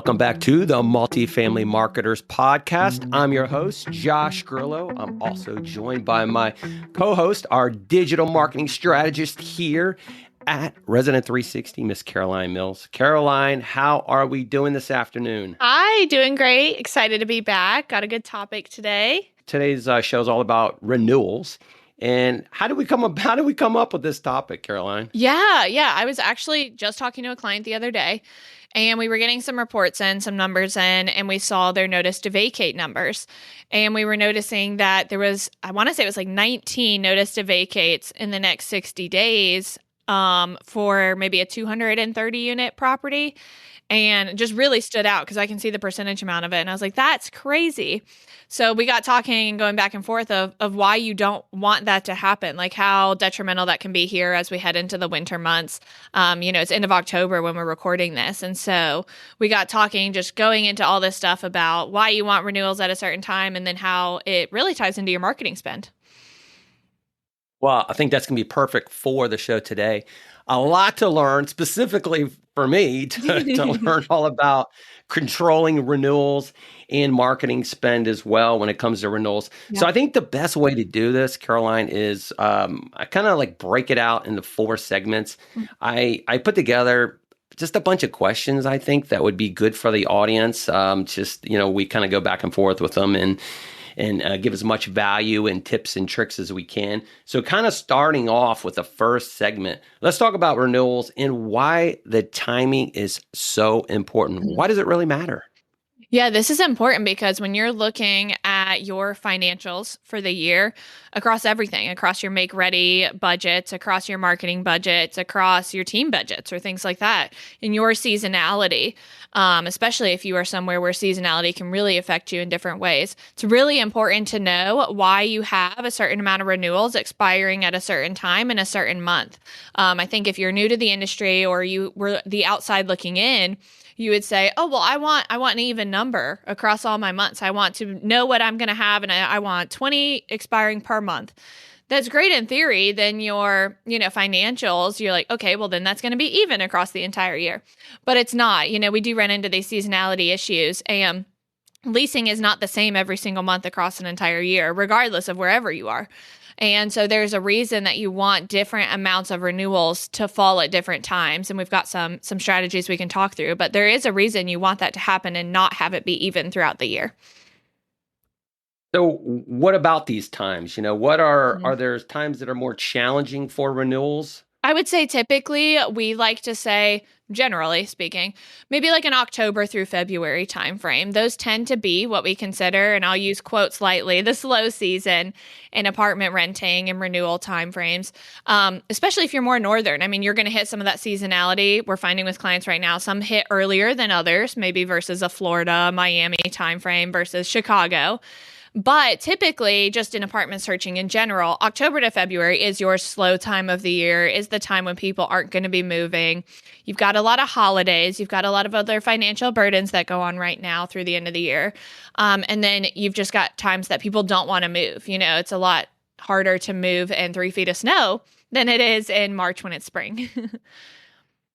Welcome back to the Multifamily Marketers Podcast. I'm your host, Josh Grillo. I'm also joined by my co-host, our digital marketing strategist here at Resident 360, Miss Caroline Mills. Caroline, how are we doing this afternoon? Hi, doing great. Excited to be back. Got a good topic today. Today's show is all about renewals. And how did we come up with this topic, Caroline? Yeah. I was actually just talking to a client the other day, and we were getting some reports in, some numbers in, and we saw their notice to vacate numbers. And we were noticing that there was, I want to say it was like 19 notice to vacates in the next 60 days for maybe a 230 unit property. And it just really stood out because I can see the percentage amount of it. And I was like, that's crazy. So we got talking and going back and forth of why you don't want that to happen, like how detrimental that can be here as we head into the winter months. It's end of October when we're recording this. And so we got talking, just going into all this stuff about why you want renewals at a certain time and then how it really ties into your marketing spend. Well, I think that's going to be perfect for the show today. A lot to learn, specifically for me, to learn all about controlling renewals and marketing spend as well when it comes to renewals. Yeah. So I think the best way to do this, Caroline, is I kind of like break it out into 4 segments. Mm-hmm. I put together just a bunch of questions I think that would be good for the audience. We kind of go back and forth with them and give as much value and tips and tricks as we can. So kind of starting off with the first segment, let's talk about renewals and why the timing is so important. Mm-hmm. Why does it really matter? Yeah, this is important because when you're looking at your financials for the year across everything, across your make-ready budgets, across your marketing budgets, across your team budgets or things like that, in your seasonality, especially if you are somewhere where seasonality can really affect you in different ways, it's really important to know why you have a certain amount of renewals expiring at a certain time in a certain month. I think if you're new to the industry or you were the outside looking in, you would say, oh, well, I want an even number across all my months. I want to know what I'm going to have, and I want 20 expiring per month. That's great in theory. Then your, financials, you're like, okay, well, then that's going to be even across the entire year. But it's not. We do run into these seasonality issues, and leasing is not the same every single month across an entire year, regardless of wherever you are. And so there's a reason that you want different amounts of renewals to fall at different times. And we've got some strategies we can talk through, but there is a reason you want that to happen and not have it be even throughout the year. So what about these times? Are there times that are more challenging for renewals? I would say typically we like to say, generally speaking, maybe like an October through February timeframe. Those tend to be what we consider, and I'll use quotes lightly, the slow season in apartment renting and renewal timeframes, especially if you're more northern. I mean, you're going to hit some of that seasonality. We're finding with clients right now, some hit earlier than others, maybe versus a Florida, Miami timeframe versus Chicago. But typically, just in apartment searching in general, October to February is your slow time of the year, is the time when people aren't going to be moving. You've got a lot of holidays. You've got a lot of other financial burdens that go on right now through the end of the year. And then you've just got times that people don't want to move. It's a lot harder to move in 3 feet of snow than it is in March when it's spring.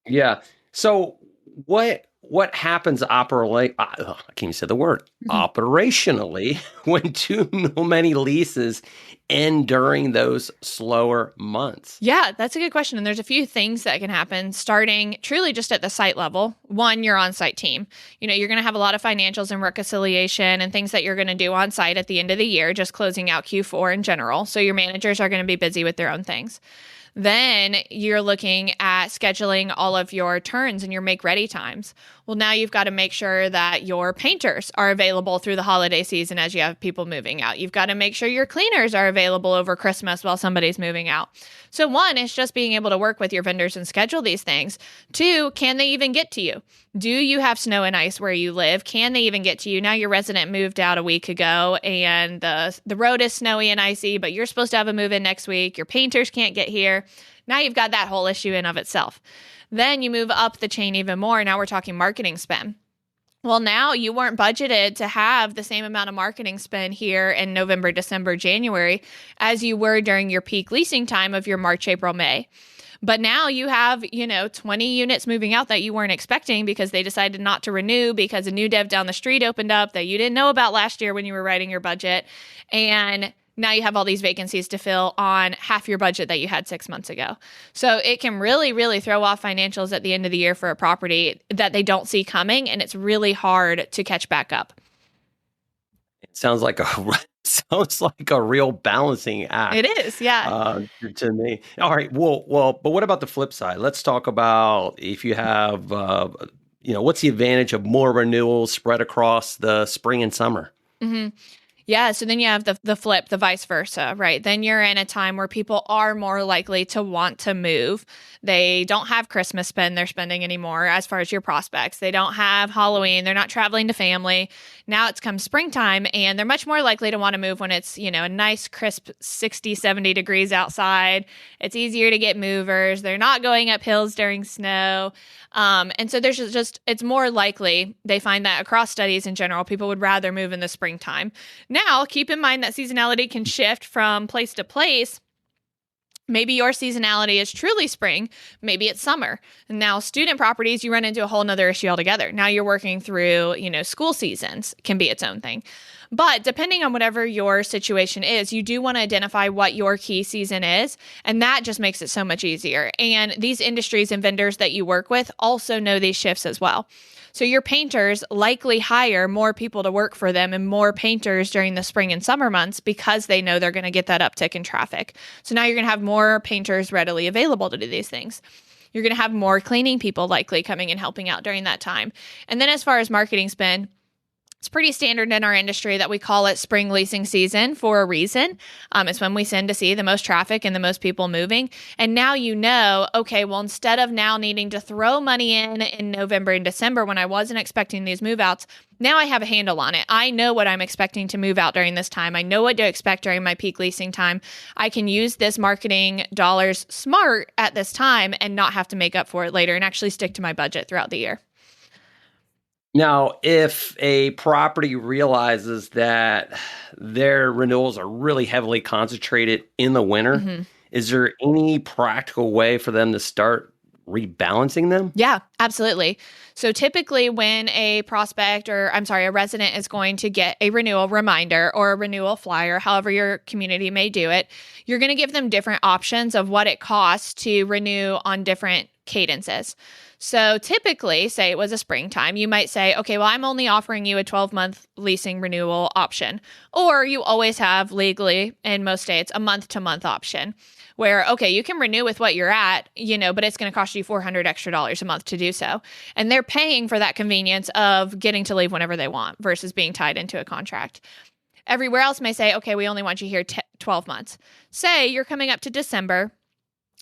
Yeah. So what happens I can't even say the word, operationally, when too many leases end during those slower months? Yeah, that's a good question. And there's a few things that can happen starting truly just at the site level. One, your on-site team. You're going to have a lot of financials and reconciliation and things that you're going to do on site at the end of the year, just closing out Q4 in general. So your managers are going to be busy with their own things. Then you're looking at scheduling all of your turns and your make-ready times. Well, now you've got to make sure that your painters are available through the holiday season as you have people moving out. You've got to make sure your cleaners are available over Christmas while somebody's moving out. So 1, it's just being able to work with your vendors and schedule these things. 2, can they even get to you? Do you have snow and ice where you live? Can they even get to you? Now your resident moved out a week ago and the road is snowy and icy, but you're supposed to have a move-in next week. Your painters can't get here. Now you've got that whole issue in of itself. Then you move up the chain even more. Now we're talking marketing spend. Well, now you weren't budgeted to have the same amount of marketing spend here in November, December, January as you were during your peak leasing time of your March, April, May. But now you have, 20 units moving out that you weren't expecting because they decided not to renew because a new dev down the street opened up that you didn't know about last year when you were writing your budget. And now you have all these vacancies to fill on half your budget that you had 6 months ago. So it can really, really throw off financials at the end of the year for a property that they don't see coming, and it's really hard to catch back up. It sounds like a real balancing act. It is, yeah. To me. All right. Well, but what about the flip side? Let's talk about if you have, what's the advantage of more renewals spread across the spring and summer? Mm-hmm. Yeah, so then you have the flip, the vice versa, right? Then you're in a time where people are more likely to want to move. They don't have Christmas spend they're spending anymore as far as your prospects. They don't have Halloween. They're not traveling to family. Now it's come springtime, and they're much more likely to want to move when it's, a nice crisp 60, 70 degrees outside. It's easier to get movers. They're not going up hills during snow. And so there's it's more likely, they find that across studies in general, people would rather move in the springtime. Now, keep in mind that seasonality can shift from place to place. Maybe your seasonality is truly spring. Maybe it's summer. Now, student properties, you run into a whole nother issue altogether. Now you're working through, school seasons can be its own thing. But depending on whatever your situation is, you do want to identify what your key season is. And that just makes it so much easier. And these industries and vendors that you work with also know these shifts as well. So your painters likely hire more people to work for them and more painters during the spring and summer months because they know they're going to get that uptick in traffic. So now you're going to have more painters readily available to do these things. You're going to have more cleaning people likely coming and helping out during that time. And then as far as marketing spend, it's pretty standard in our industry that we call it spring leasing season for a reason. It's when we tend to see the most traffic and the most people moving. And now okay, well, instead of now needing to throw money in November and December when I wasn't expecting these move outs, now I have a handle on it. I know what I'm expecting to move out during this time. I know what to expect during my peak leasing time. I can use this marketing dollars smart at this time and not have to make up for it later and actually stick to my budget throughout the year. Now, if a property realizes that their renewals are really heavily concentrated in the winter, is there any practical way for them to start rebalancing them? Yeah, absolutely. So typically when a resident is going to get a renewal reminder or a renewal flyer, however your community may do it, you're going to give them different options of what it costs to renew on different cadences. So typically, say it was a springtime, you might say, okay, well, I'm only offering you a 12-month leasing renewal option. Or you always have legally, in most states, a month-to-month option where, okay, you can renew with what you're at, but it's going to cost you $400 extra a month to do so. And they're paying for that convenience of getting to leave whenever they want versus being tied into a contract. Everywhere else may say, okay, we only want you here 12 months. Say you're coming up to December,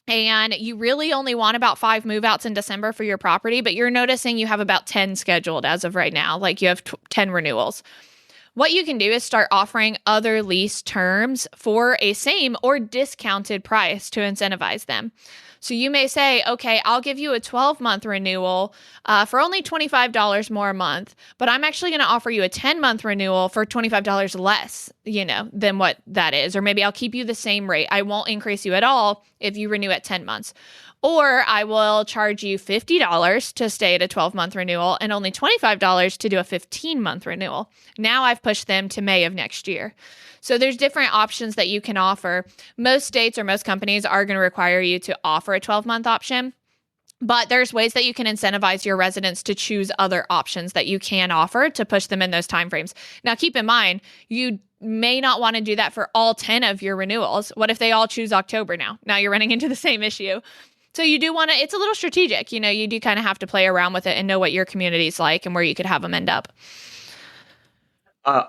and you really only want about 5 move-outs in December for your property, but you're noticing you have about 10 scheduled as of right now, like you have 10 renewals. What you can do is start offering other lease terms for a same or discounted price to incentivize them. So you may say, okay, I'll give you a 12-month renewal for only $25 more a month, but I'm actually going to offer you a 10-month renewal for $25 less, than what that is. Or maybe I'll keep you the same rate. I won't increase you at all if you renew at 10 months. Or I will charge you $50 to stay at a 12-month renewal and only $25 to do a 15-month renewal. Now I've pushed them to May of next year. So there's different options that you can offer. Most states or most companies are going to require you to offer a 12-month option, but there's ways that you can incentivize your residents to choose other options that you can offer to push them in those timeframes. Now, keep in mind, you may not want to do that for all 10 of your renewals. What if they all choose October now? Now you're running into the same issue. So you do want to, it's a little strategic. You do kind of have to play around with it and know what your community's like and where you could have them end up.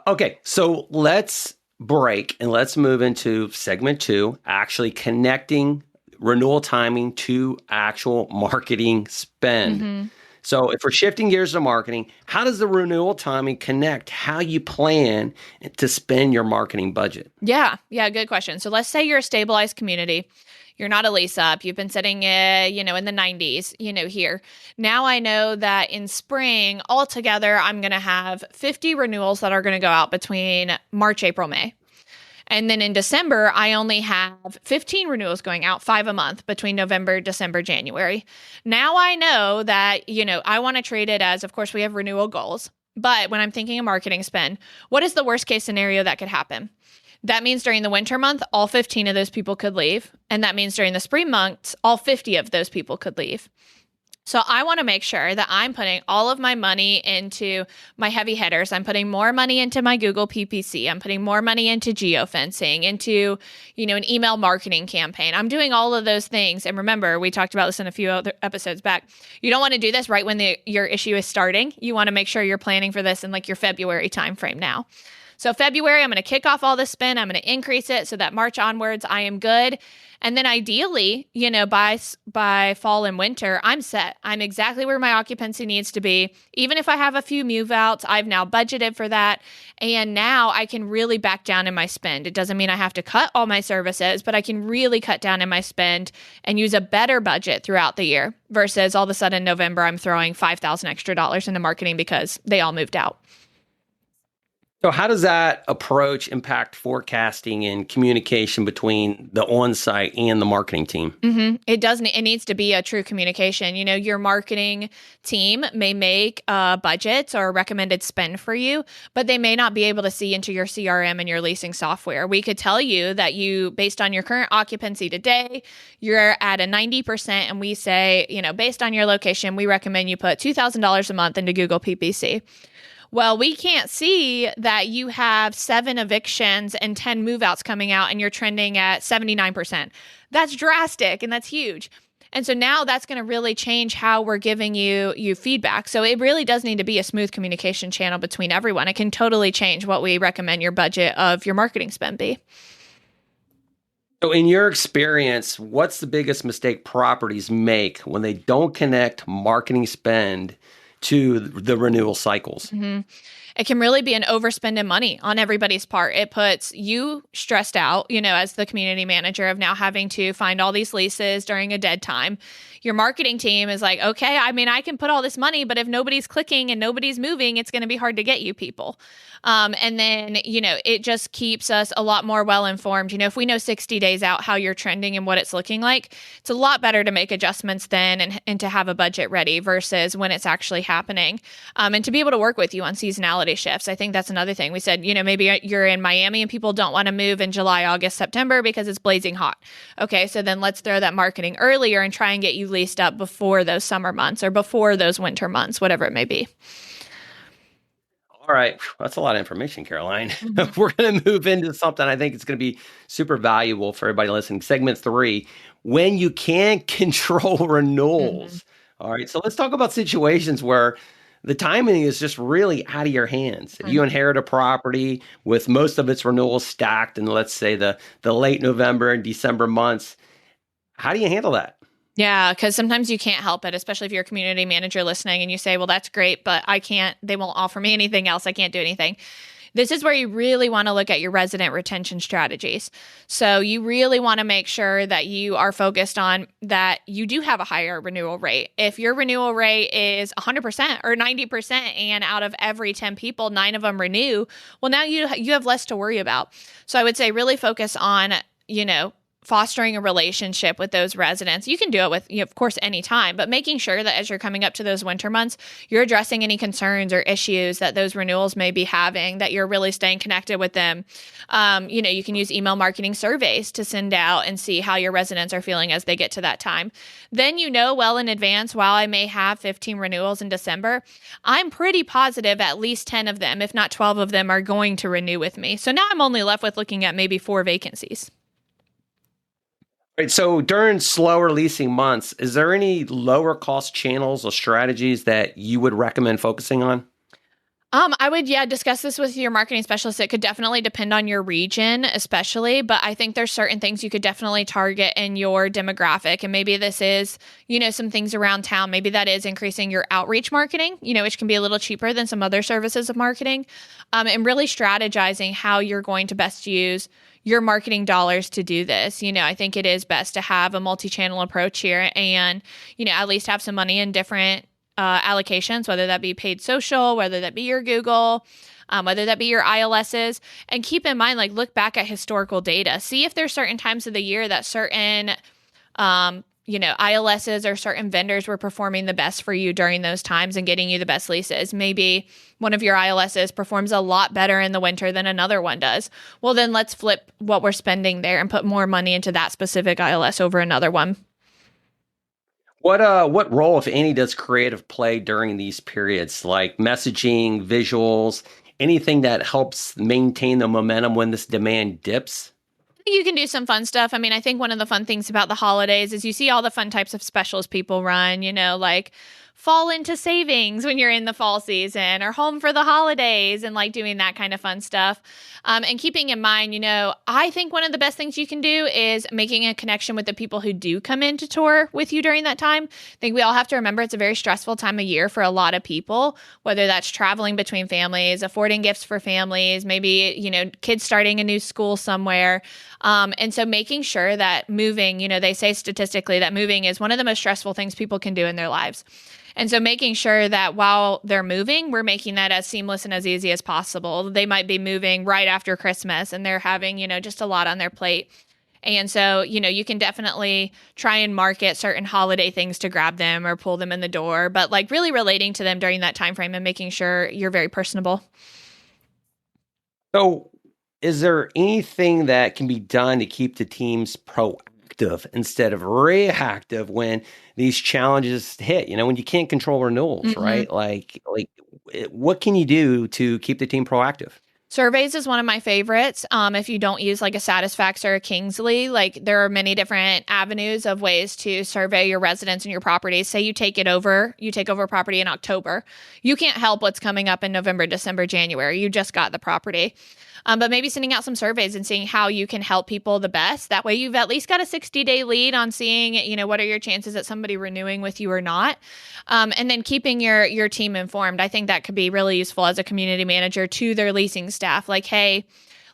Okay, so let's break and let's move into segment 2, actually connecting renewal timing to actual marketing spend. So if we're shifting gears to marketing, how does the renewal timing connect how you plan to spend your marketing budget? Yeah, good question. So let's say you're a stabilized community. You're not a lease up. You've been sitting, in the 90s, here. Now I know that in spring, altogether, I'm going to have 50 renewals that are going to go out between March, April, May. And then in December, I only have 15 renewals going out, 5 a month between November, December, January. Now I know that, I want to treat it as, of course, we have renewal goals. But when I'm thinking of marketing spend, what is the worst case scenario that could happen? That means during the winter month, all 15 of those people could leave. And that means during the spring months, all 50 of those people could leave. So I want to make sure that I'm putting all of my money into my heavy hitters. I'm putting more money into my Google PPC. I'm putting more money into geofencing, into, an email marketing campaign. I'm doing all of those things. And remember, we talked about this in a few other episodes back. You don't want to do this right when your issue is starting. You want to make sure you're planning for this in like your February timeframe now. So February, I'm going to kick off all this spend. I'm going to increase it so that March onwards, I am good. And then ideally, by fall and winter, I'm set. I'm exactly where my occupancy needs to be. Even if I have a few move outs, I've now budgeted for that. And now I can really back down in my spend. It doesn't mean I have to cut all my services, but I can really cut down in my spend and use a better budget throughout the year versus all of a sudden November, I'm throwing $5,000 extra into marketing because they all moved out. So how does that approach impact forecasting and communication between the on-site and the marketing team? Mm-hmm. It doesn't. It needs to be a true communication. Your marketing team may make budgets or recommended spend for you, but they may not be able to see into your CRM and your leasing software. We could tell you that based on your current occupancy today, you're at a 90%, and we say, based on your location, we recommend you put $2,000 a month into Google PPC. Well, we can't see that you have 7 evictions and 10 move-outs coming out and you're trending at 79%. That's drastic and that's huge. And so now that's going to really change how we're giving you feedback. So it really does need to be a smooth communication channel between everyone. It can totally change what we recommend your budget of your marketing spend be. So in your experience, what's the biggest mistake properties make when they don't connect marketing spend to the renewal cycles? Mm-hmm. It can really be an overspending money on everybody's part. It puts you stressed out, as the community manager of now having to find all these leases during a dead time. Your marketing team is like, okay, I can put all this money, but if nobody's clicking and nobody's moving, it's going to be hard to get you people. And then, it just keeps us a lot more well-informed. If we know 60 days out how you're trending and what it's looking like, it's a lot better to make adjustments then and to have a budget ready versus when it's actually happening. And to be able to work with you on seasonality shifts. I think that's another thing. We said, maybe you're in Miami and people don't want to move in July, August, September because it's blazing hot. Okay, so then let's throw that marketing earlier and try and get you leased up before those summer months or before those winter months, whatever it may be. All right. That's a lot of information, Caroline. Mm-hmm. We're going to move into something I think it's going to be super valuable for everybody listening. Segment 3, when you can't control renewals. Mm-hmm. All right. So let's talk about situations where the timing is just really out of your hands. If you inherit a property with most of its renewals stacked in, let's say, the late November and December months, how do you handle that? Yeah, because sometimes you can't help it, especially if you're a community manager listening and you say, well, that's great, but they won't offer me anything else. I can't do anything. This is where you really want to look at your resident retention strategies. So you really want to make sure that you are focused on that you do have a higher renewal rate. If your renewal rate is 100% or 90% and out of every 10 people, 9 of them renew, well, now you have less to worry about. So I would say really focus on, fostering a relationship with those residents. You can do it with, of course, any time, but making sure that as you're coming up to those winter months, you're addressing any concerns or issues that those renewals may be having, that you're really staying connected with them. You can use email marketing surveys to send out and see how your residents are feeling as they get to that time. Then well in advance, while I may have 15 renewals in December, I'm pretty positive at least 10 of them, if not 12 of them, are going to renew with me. So now I'm only left with looking at maybe 4 vacancies. Right. So during slower leasing months, is there any lower cost channels or strategies that you would recommend focusing on? I would, discuss this with your marketing specialist. It could definitely depend on your region, especially, but I think there's certain things you could definitely target in your demographic. And maybe this is, some things around town. Maybe that is increasing your outreach marketing, which can be a little cheaper than some other services of marketing, and really strategizing how you're going to best use your marketing dollars to do this. I think it is best to have a multi-channel approach here and, at least have some money in different allocations, whether that be paid social, whether that be your Google, whether that be your ILSs. And keep in mind, like, look back at historical data. See if there's certain times of the year that certain ILSs or certain vendors were performing the best for you during those times and getting you the best leases. Maybe one of your ILSs performs a lot better in the winter than another one does. Well, then let's flip what we're spending there and put more money into that specific ILS over another one. What role, if any, does creative play during these periods, like messaging, visuals, anything that helps maintain the momentum when this demand dips? You can do some fun stuff. I mean, I think one of the fun things about the holidays is you see all the fun types of specials people run, like fall into savings when you're in the fall season or home for the holidays and like doing that kind of fun stuff. And keeping in mind, I think one of the best things you can do is making a connection with the people who do come in to tour with you during that time. I think we all have to remember it's a very stressful time of year for a lot of people, whether that's traveling between families, affording gifts for families, maybe, kids starting a new school somewhere. And so making sure that moving, they say statistically that moving is one of the most stressful things people can do in their lives. And so making sure that while they're moving, we're making that as seamless and as easy as possible. They might be moving right after Christmas and they're having, just a lot on their plate. And so, you can definitely try and market certain holiday things to grab them or pull them in the door, but like really relating to them during that time frame and making sure you're very personable. So, is there anything that can be done to keep the teams proactive instead of reactive when these challenges hit? When you can't control renewals, right? Like, what can you do to keep the team proactive? Surveys is one of my favorites. If you don't use like a Satisfax or a Kingsley, like there are many different avenues of ways to survey your residents and your properties. Say you take over property in October. You can't help what's coming up in November, December, January. You just got the property. But maybe sending out some surveys and seeing how you can help people the best. That way you've at least got a 60-day lead on seeing, what are your chances at somebody renewing with you or not. And then keeping your team informed. I think that could be really useful as a community manager to their leasing staff. Like, hey,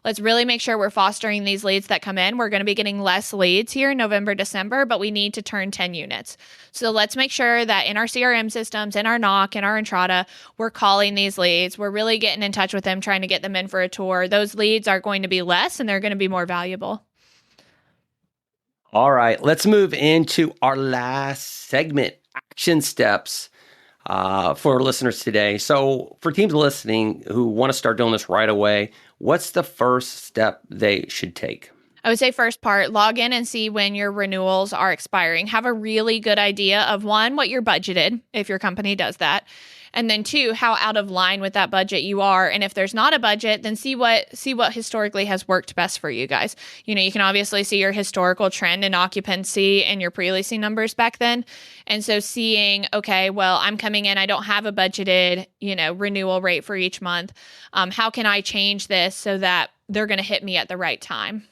let's really make sure we're fostering these leads that come in. We're going to be getting less leads here in November, December, but we need to turn 10 units. So let's make sure that in our CRM systems, in our NOC, in our Entrata, we're calling these leads. We're really getting in touch with them, trying to get them in for a tour. Those leads are going to be less and they're going to be more valuable. All right, let's move into our last segment, action steps for listeners today. So for teams listening who want to start doing this right away, what's the first step they should take? I would say first part, log in and see when your renewals are expiring. Have a really good idea of one, what you're budgeted, if your company does that. And then two, how out of line with that budget you are. And if there's not a budget, then see what historically has worked best for you guys. You can obviously see your historical trend in occupancy and your pre-leasing numbers back then. And so seeing, okay, well, I'm coming in, I don't have a budgeted, renewal rate for each month. How can I change this so that they're going to hit me at the right time?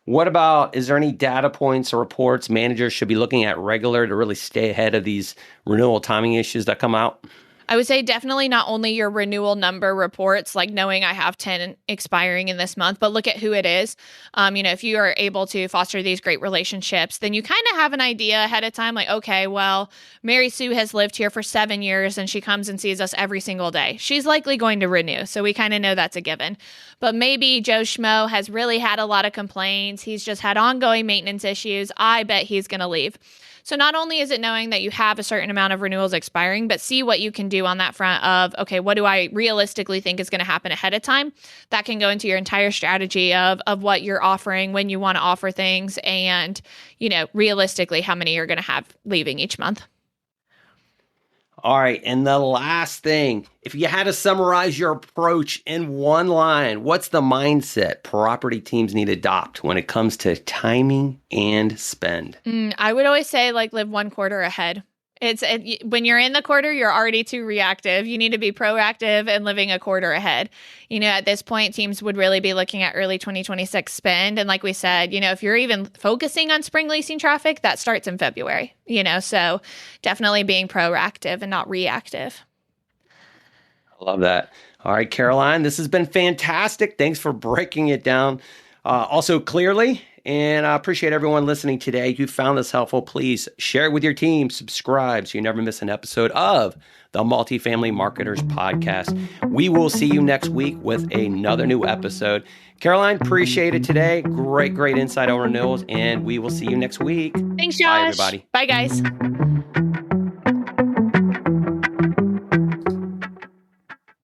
What about, is there any data points or reports managers should be looking at regular to really stay ahead of these renewal timing issues that come out? I would say definitely not only your renewal number reports, like knowing I have 10 expiring in this month, but look at who it is. If you are able to foster these great relationships, then you kind of have an idea ahead of time, like, okay, well, Mary Sue has lived here for 7 years and she comes and sees us every single day. She's likely going to renew. So we kind of know that's a given. But maybe Joe Schmo has really had a lot of complaints. He's just had ongoing maintenance issues. I bet he's going to leave. So not only is it knowing that you have a certain amount of renewals expiring, but see what you can do on that front of, okay, what do I realistically think is going to happen ahead of time? That can go into your entire strategy of what you're offering, when you want to offer things, and, realistically how many you're going to have leaving each month. All right. And the last thing, if you had to summarize your approach in one line, what's the mindset property teams need to adopt when it comes to timing and spend? I would always say live 1 quarter ahead. When you're in the quarter, you're already too reactive. You need to be proactive and living a quarter ahead. At this point, teams would really be looking at early 2026 spend. And like we said, if you're even focusing on spring leasing traffic, that starts in February, so definitely being proactive and not reactive. I love that. All right, Caroline, this has been fantastic. Thanks for breaking it down also clearly And I appreciate everyone listening today. If you found this helpful, please share it with your team, subscribe so you never miss an episode of the Multifamily Marketers Podcast. We will see you next week with another new episode. Caroline, appreciate it today. Great insight on renewals, and we will see you next week. Thanks, Josh. Bye, everybody. Bye, guys.